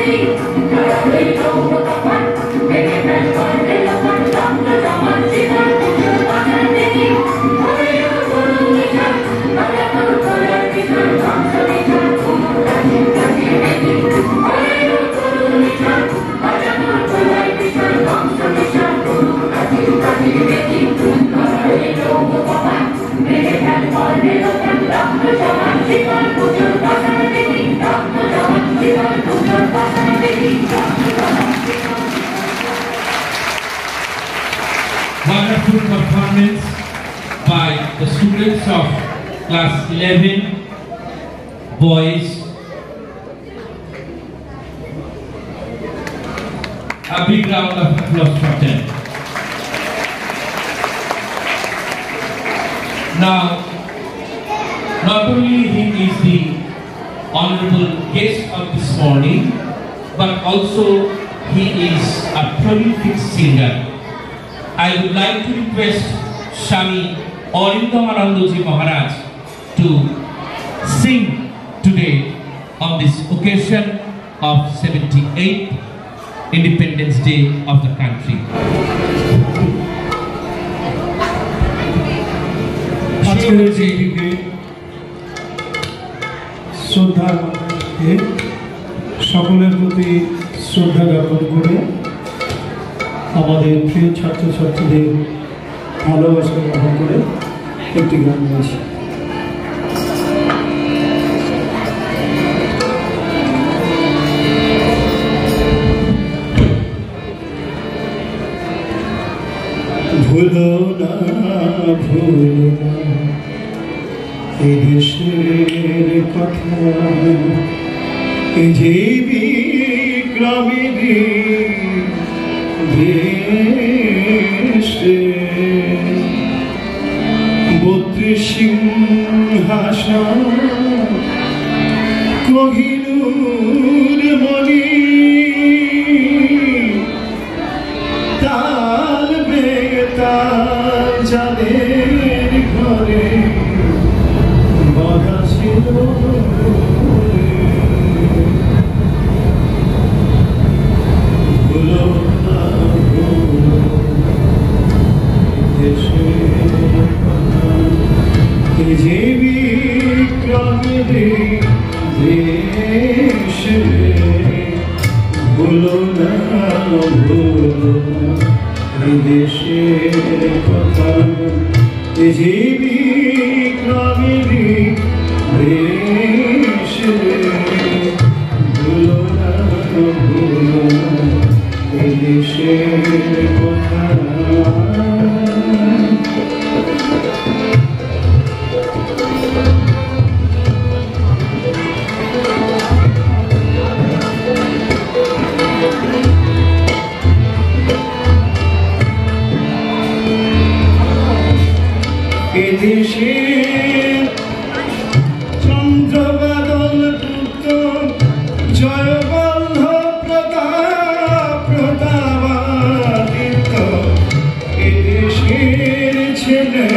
Thank you. wonderful performance by the students of class 11 boys. A big round of applause for them. Now, not only he is the honorable guest of this morning, but also he is a prolific singer. I would like to request Shami Arindamanandoji Maharaj to sing today on this occasion of 78th Independence Day of the country. আজকের দিনটিকে শ্রদ্ধা জানিয়ে সকলের প্রতি শ্রদ্ধা জ্ঞাপন করে আমাদের প্রিয় ছাত্রছাত্রীদের ভালোবাসা গ্রহণ করে একটি গান গাইছি। ভুলো না ভুলো না এই দেশের কথা, এই যে বিক্রমী দেশে 32 সিংহাসন কোহিনূর মণি, তার বেতার যাদের ঘরে বাধা ছিল, ভুলো না ভুলো দেশের কথা, এই যে বিক্রমী দেশে, ভুলো না ভুলো এই দেশের কথা, এই যে বিক্রমী দেশে, ভুলো না ভুলো এই দেশের কথা। এদেশে চন্দ্রবাদল পুত্র জয়বল্লভ প্রতাপ প্রতাপাদিত্য, এদেশের ছেলে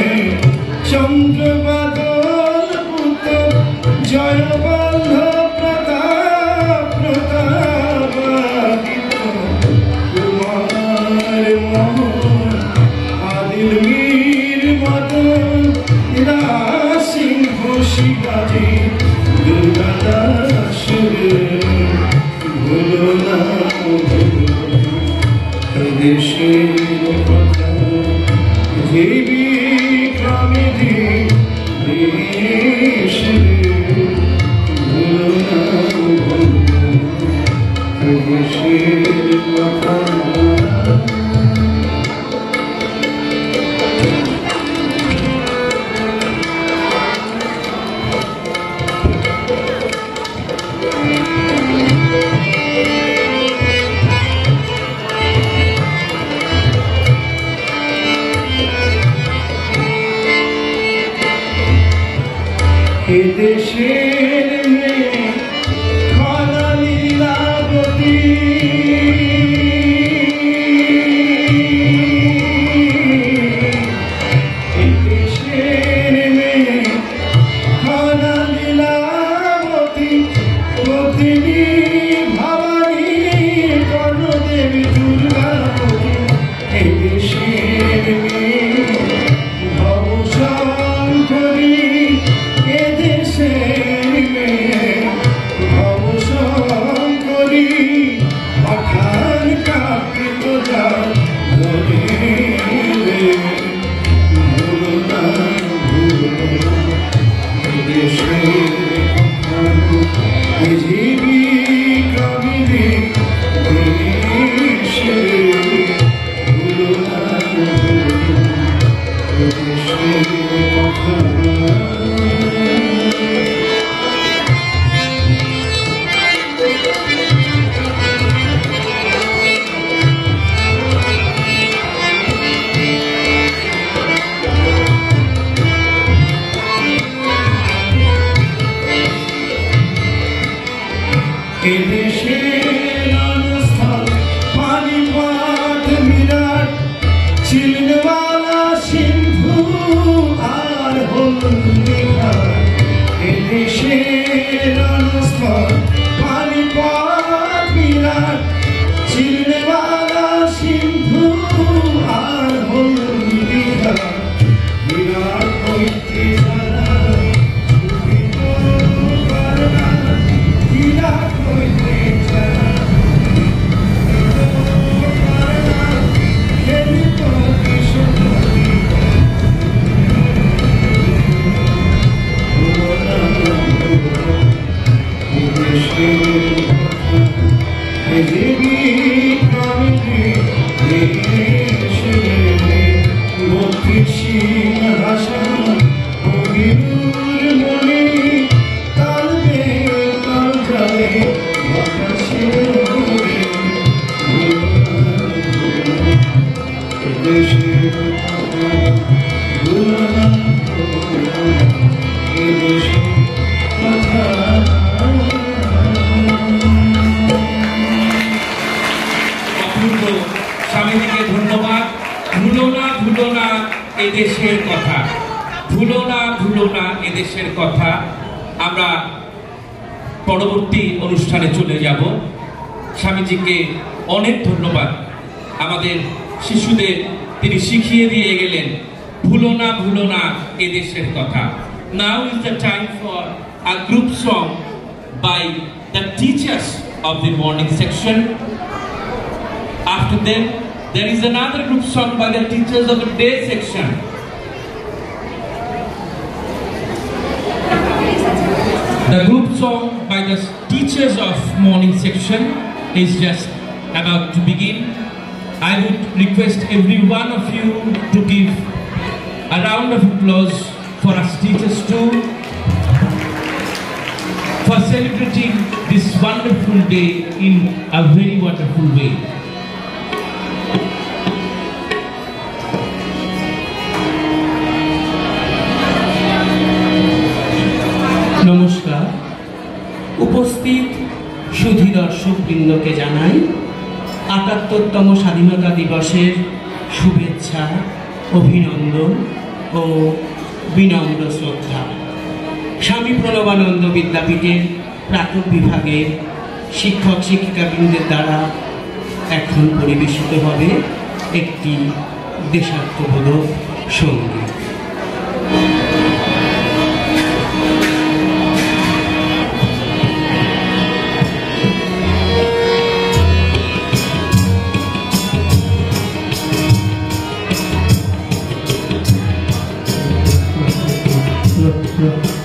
চন্দ্রবাদল পুত্র জয়বল্লভ প্রতাপ প্রতাপাদিত্য, কুমার মোহন আদিল সিংহ শিবাজি দুর্গাদাস, ভুলো না দেশের কথা, যে বিক্রমী দেশে, ভুলো না দেশের কথা। এদেশের অনস্থল পানিপথ বিরাট চিলওয়ালা সিন্ধু আর হলদিঘাট এদেশের অনস্থল পানিপথ বিরাট চিলওয়ালা সিন্ধু আর হলদিঘাট বিরাট হইতে যারা বিরাট হইতে যারা স্বামীজিকে ধন্যবাদ। ভুলো না ভুলো না এদেশের কথা, ভুলো না ভুলো না এদেশের কথা। আমরা পরবর্তী অনুষ্ঠানে চলে যাব। স্বামীজিকে অনেক ধন্যবাদ। আমাদের শিশুদের তিনি শিখিয়ে দিয়ে গেলেন ভুলো না এদেশের কথা। Now is the time for a group song by the teachers of the morning section. After them, there is another group song by the teachers of the day section. The group song by the teachers of morning section is just about to begin. I would request every one of you to give a round of applause for us teachers too, for celebrating this wonderful day in a very wonderful way. নমস্কার। উপস্থিত সুধী দর্শকবৃন্দকে জানাই ৭৮তম স্বাধীনতা দিবসের শুভেচ্ছা, অভিনন্দন ও বিনম্র শ্রদ্ধা। স্বামী প্রণবানন্দ বিদ্যাপীঠের প্রাথমিক বিভাগের শিক্ষক শিক্ষিকাবৃন্দের দ্বারা এখন পরিবেশিত হবে একটি দেশাত্মবোধক সঙ্গীত। Thank you.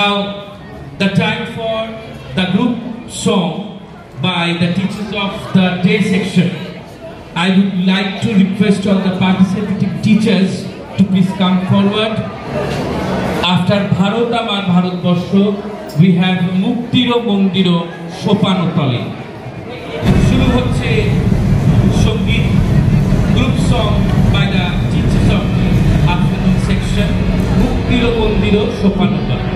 Now, the time for the group song by the teachers of the day section. I would like to request all the participating teachers to please come forward. After Bharat Amar Bharatbarsho, we have Muktiro Mondiro Sopanotale. Shuru hocche Sangeet group song by the teachers of the afternoon section. Muktiro Mondiro Sopanotale.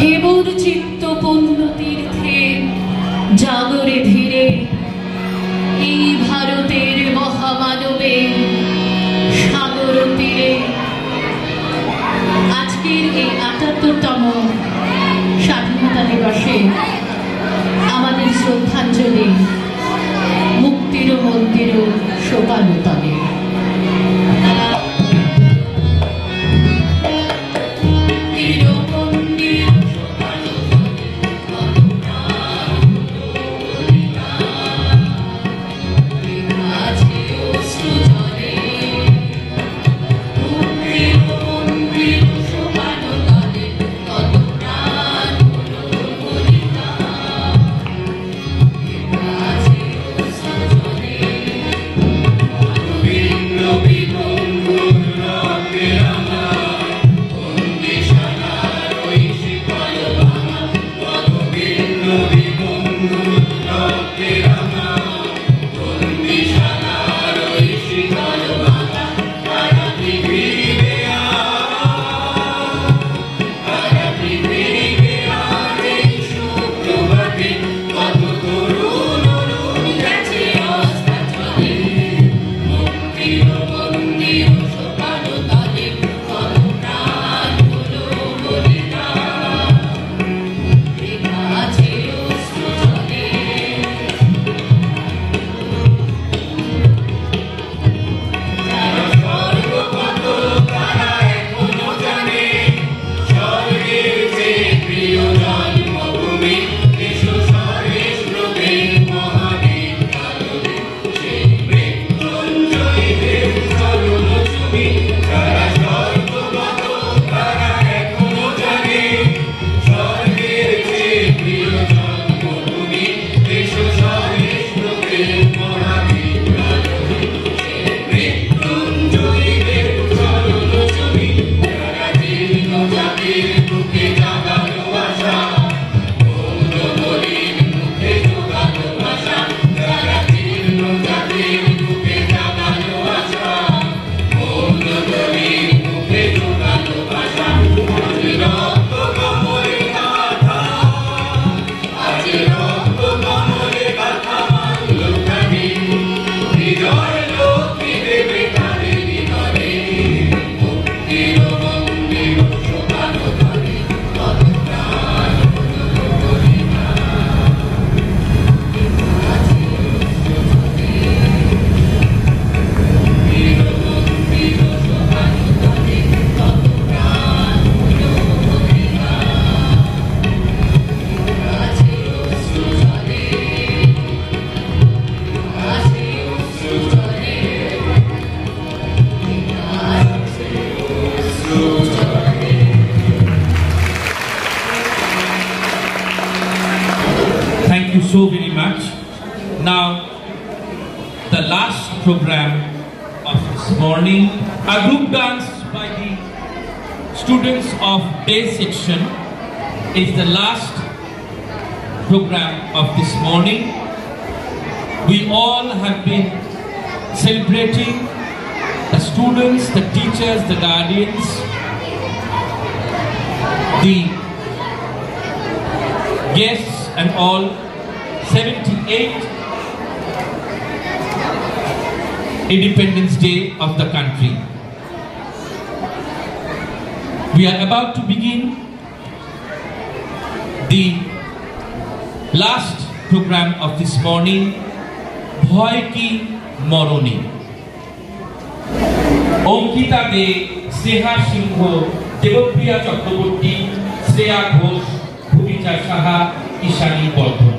হেবুর চিত্ত পূর্ণ তীর্থে জাগরে ধীরে এই ভারতের মহামানবে সাগর তীরে আজকের এই ৭৮তম স্বাধীনতা দিবসে আমাদের শ্রদ্ধাঞ্জলি মুক্তির মন্দির সোপানতলে। So very much. Now, the last program of this morning, a group dance by the students of day section is the last program of this morning. We all have been celebrating the students, the teachers, the guardians, the guests and all 78th Independence Day of the country. We are about to begin the last program of this morning, Bhoy Ki Moroni. Onkita De, Sneha Singho, Devopriya Chakraborty, Shreya Ghosh, Bhumika Saha, Ishani Baldwin.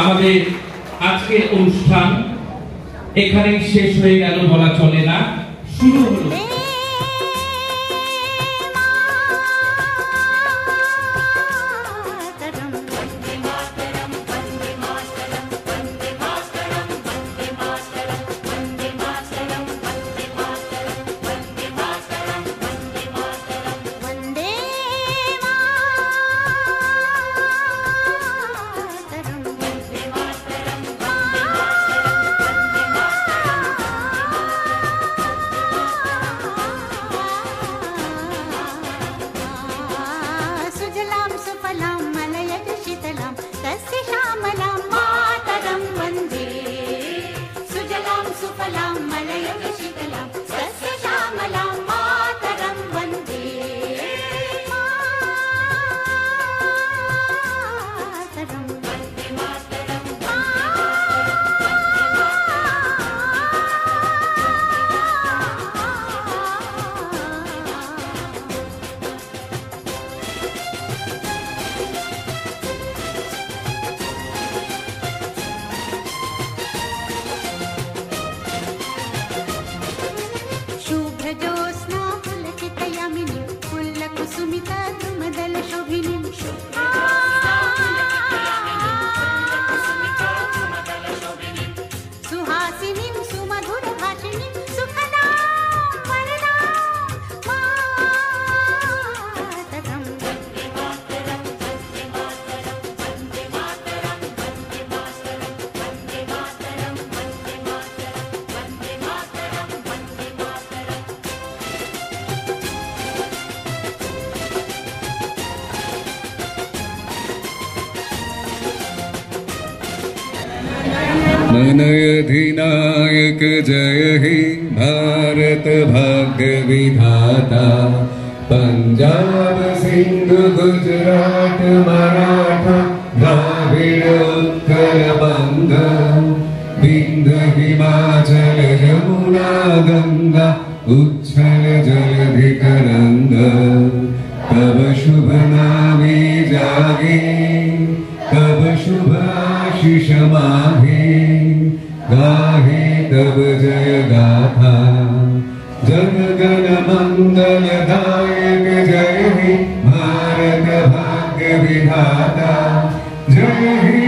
আমাদের আজকের অনুষ্ঠান এখানেই শেষ হয়ে গেল বলা চলে না, শুরু হলো। मनयधिनायक जय हे भारत भाग्य विधाता, पंजाब सिंध गुजरात मराठा द्राविड़ उत्कल बंग, विंध्य हिमाचल यमुना गंगा उच्छल जलधि तरंग, तब शुभ नामे जागे तब शुभ आशीष माघे, गाहे तब जय गाथा जन गण मंगल दायक जय हे भारत भाग्य विधाता, जय हे